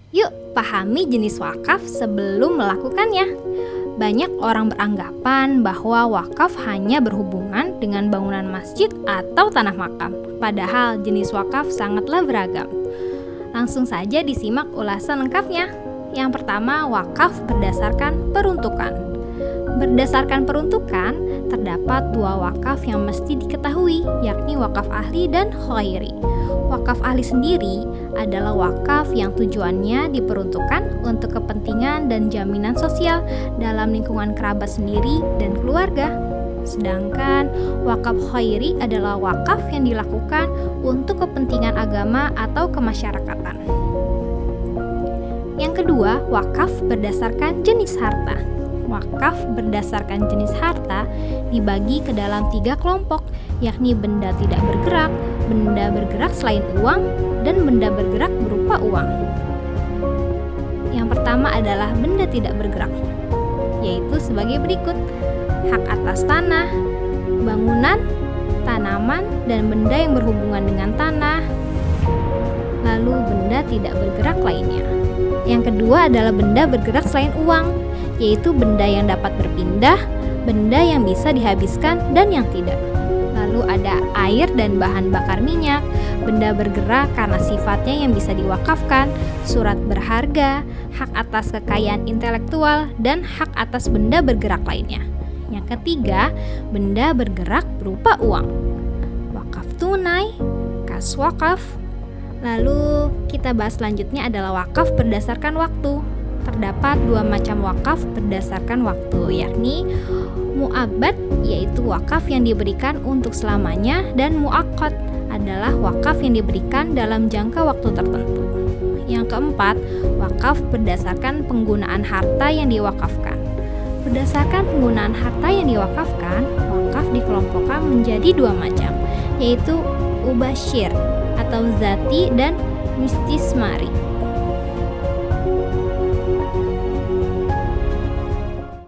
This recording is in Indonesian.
Yuk pahami jenis wakaf sebelum melakukannya. Banyak orang beranggapan bahwa wakaf hanya berhubungan dengan bangunan masjid atau tanah makam. Padahal jenis wakaf sangatlah beragam. Langsung saja disimak ulasan lengkapnya. Yang pertama, wakaf berdasarkan peruntukan. Berdasarkan peruntukan, terdapat dua wakaf yang mesti diketahui, yakni wakaf ahli dan khairi. Wakaf ahli sendiri adalah wakaf yang tujuannya diperuntukkan untuk kepentingan dan jaminan sosial dalam lingkungan kerabat sendiri dan keluarga. Sedangkan wakaf khairi adalah wakaf yang dilakukan untuk kepentingan agama atau kemasyarakatan. Yang kedua, wakaf berdasarkan jenis harta. Wakaf berdasarkan jenis harta dibagi ke dalam 3 kelompok, yakni benda tidak bergerak, benda bergerak selain uang, dan benda bergerak berupa uang. Yang pertama adalah benda tidak bergerak, yaitu sebagai berikut: hak atas tanah, bangunan, tanaman, dan benda yang berhubungan dengan tanah, lalu benda tidak bergerak lainnya. Yang kedua adalah benda bergerak selain uang, yaitu benda yang dapat berpindah, benda yang bisa dihabiskan dan yang tidak. Lalu ada air dan bahan bakar minyak, benda bergerak karena sifatnya yang bisa diwakafkan, surat berharga, hak atas kekayaan intelektual, dan hak atas benda bergerak lainnya. Yang ketiga, benda bergerak berupa uang. Wakaf tunai, kas wakaf. Lalu kita bahas selanjutnya adalah wakaf berdasarkan waktu. Terdapat 2 macam wakaf berdasarkan waktu, yakni mu'abbad, yaitu wakaf yang diberikan untuk selamanya, dan mu'aqqad adalah wakaf yang diberikan dalam jangka waktu tertentu. Yang keempat, wakaf berdasarkan penggunaan harta yang diwakafkan. Berdasarkan penggunaan harta yang diwakafkan, wakaf dikelompokkan menjadi 2 macam, yaitu ubasyir atau zati dan mistismari.